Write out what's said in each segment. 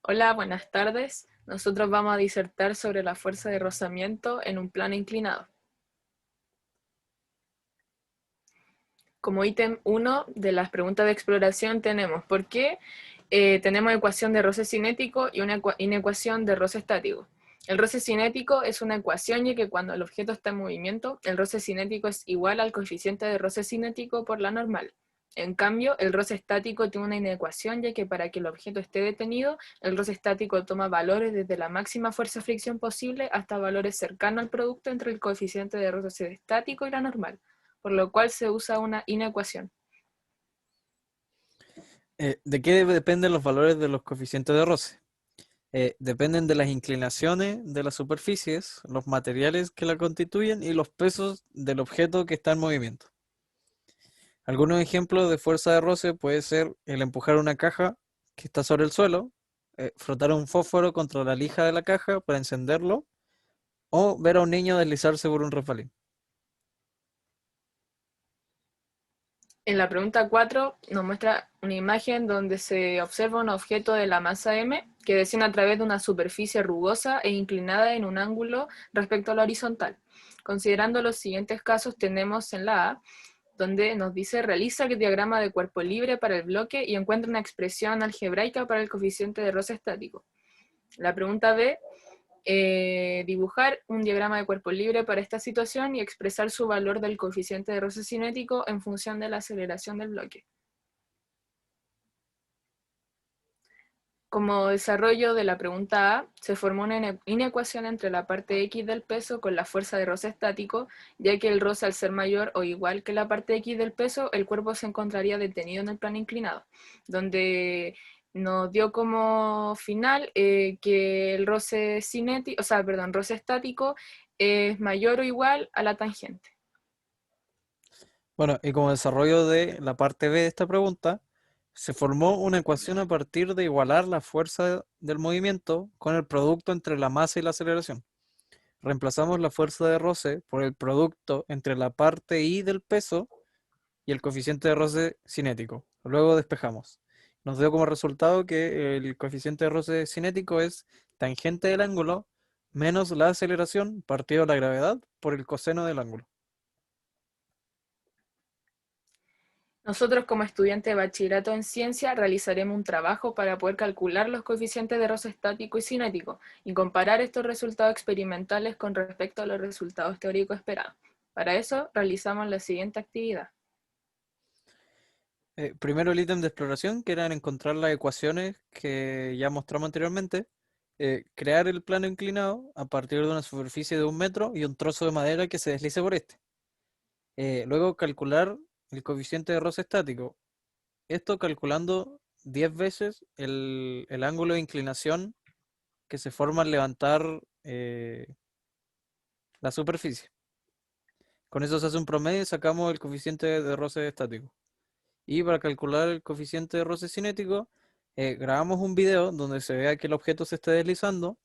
Hola, buenas tardes. Nosotros vamos a disertar sobre la fuerza de rozamiento en un plano inclinado. Como ítem 1 de las preguntas de exploración tenemos ¿por qué? Tenemos ecuación de roce cinético y una inecuación de roce estático. El roce cinético es una ecuación ya que cuando el objeto está en movimiento, el roce cinético es igual al coeficiente de roce cinético por la normal. En cambio, el roce estático tiene una inecuación ya que para que el objeto esté detenido, el roce estático toma valores desde la máxima fuerza fricción posible hasta valores cercanos al producto entre el coeficiente de roce estático y la normal, por lo cual se usa una inecuación. ¿De qué dependen los valores de los coeficientes de roce? Dependen de las inclinaciones de las superficies, los materiales que la constituyen y los pesos del objeto que está en movimiento. Algunos ejemplos de fuerza de roce puede ser el empujar una caja que está sobre el suelo, frotar un fósforo contra la lija de la caja para encenderlo o ver a un niño deslizarse por un resbalín. En la pregunta 4 nos muestra una imagen donde se observa un objeto de la masa m que desciende a través de una superficie rugosa e inclinada en un ángulo respecto a la horizontal. Considerando los siguientes casos tenemos en la A, donde nos dice realiza el diagrama de cuerpo libre para el bloque y encuentra una expresión algebraica para el coeficiente de roce estático. La pregunta B, dibujar un diagrama de cuerpo libre para esta situación y expresar su valor del coeficiente de roce cinético en función de la aceleración del bloque. Como desarrollo de la pregunta A, se formó una inecuación entre la parte X del peso con la fuerza de roce estático, ya que el roce al ser mayor o igual que la parte X del peso, el cuerpo se encontraría detenido en el plano inclinado, donde nos dio como final que el roce cinético, roce estático es mayor o igual a la tangente. Bueno, y como desarrollo de la parte B de esta pregunta, se formó una ecuación a partir de igualar la fuerza del movimiento con el producto entre la masa y la aceleración. Reemplazamos la fuerza de roce por el producto entre la parte I del peso y el coeficiente de roce cinético. Luego despejamos. Nos dio como resultado que el coeficiente de roce cinético es tangente del ángulo menos la aceleración partido la gravedad por el coseno del ángulo. Nosotros como estudiantes de bachillerato en ciencia realizaremos un trabajo para poder calcular los coeficientes de roce estático y cinético y comparar estos resultados experimentales con respecto a los resultados teóricos esperados. Para eso realizamos la siguiente actividad. Primero el ítem de exploración, que eran encontrar las ecuaciones que ya mostramos anteriormente, crear el plano inclinado a partir de una superficie de 1 metro y un trozo de madera que se deslice por este. Luego calcular el coeficiente de roce estático. Esto calculando 10 veces el ángulo de inclinación que se forma al levantar la superficie. Con eso se hace un promedio y sacamos el coeficiente de roce estático. Y para calcular el coeficiente de roce cinético, grabamos un video donde se vea que el objeto se está deslizando.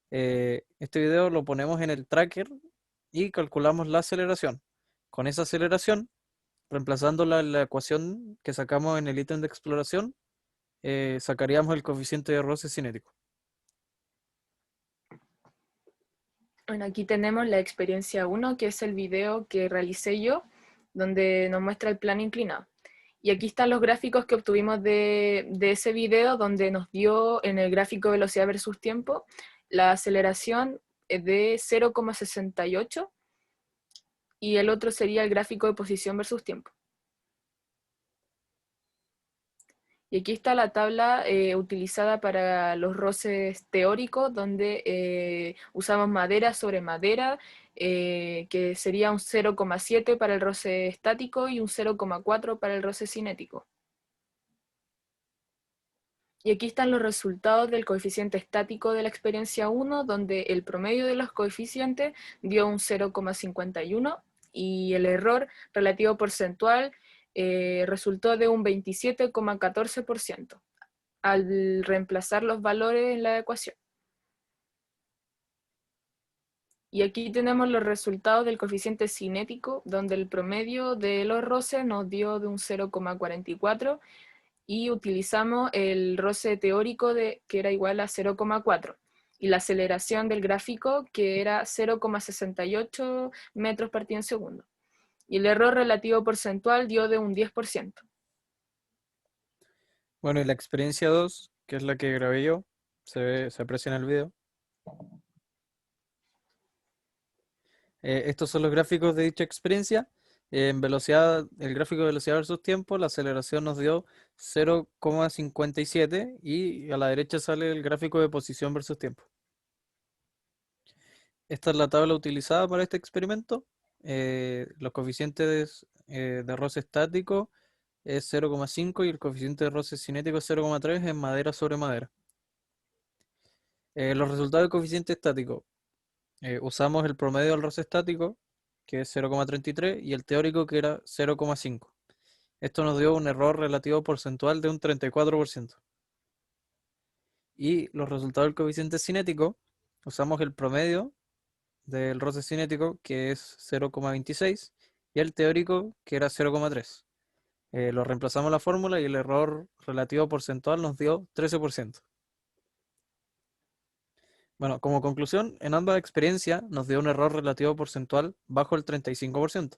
Este video lo ponemos en el tracker y calculamos la aceleración. Con esa aceleración, reemplazando la ecuación que sacamos en el ítem de exploración, sacaríamos el coeficiente de roce cinético. Bueno, aquí tenemos la experiencia 1, que es el video que realicé yo, donde nos muestra el plano inclinado. Y aquí están los gráficos que obtuvimos de ese video, donde nos dio en el gráfico velocidad versus tiempo la aceleración de 0,68 y el otro sería el gráfico de posición versus tiempo. Y aquí está la tabla utilizada para los roces teóricos, donde usamos madera sobre madera, que sería un 0,7 para el roce estático y un 0,4 para el roce cinético. Y aquí están los resultados del coeficiente estático de la experiencia 1, donde el promedio de los coeficientes dio un 0,51 y el error relativo porcentual resultó de un 27,14% al reemplazar los valores en la ecuación. Y aquí tenemos los resultados del coeficiente cinético, donde el promedio de los roces nos dio de un 0,44 y utilizamos el roce teórico que era igual a 0,4 y la aceleración del gráfico que era 0,68 metros por en segundo. Y el error relativo porcentual dio de un 10%. Bueno, y la experiencia 2, que es la que grabé yo, se aprecia en el video. Estos son los gráficos de dicha experiencia. En velocidad, el gráfico de velocidad versus tiempo, la aceleración nos dio 0,57 y a la derecha sale el gráfico de posición versus tiempo. Esta es la tabla utilizada para este experimento. Los coeficientes de roce estático es 0,5 y el coeficiente de roce cinético es 0,3 en madera sobre madera. Los resultados del coeficiente estático. Usamos el promedio del roce estático, que es 0,33, y el teórico, que era 0,5. Esto nos dio un error relativo porcentual de un 34%. Y los resultados del coeficiente cinético, usamos el promedio del roce cinético, que es 0,26, y el teórico, que era 0,3. Lo reemplazamos la fórmula y el error relativo porcentual nos dio 13%. Bueno, como conclusión, en ambas experiencias nos dio un error relativo porcentual bajo el 35%.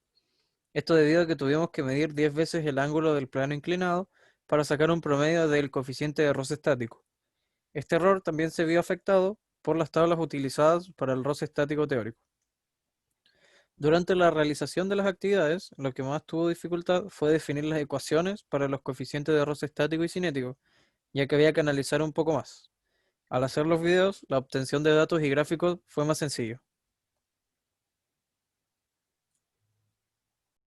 Esto debido a que tuvimos que medir 10 veces el ángulo del plano inclinado para sacar un promedio del coeficiente de roce estático. Este error también se vio afectado por las tablas utilizadas para el roce estático teórico. Durante la realización de las actividades, lo que más tuvo dificultad fue definir las ecuaciones para los coeficientes de roce estático y cinético, ya que había que analizar un poco más. Al hacer los videos, la obtención de datos y gráficos fue más sencillo.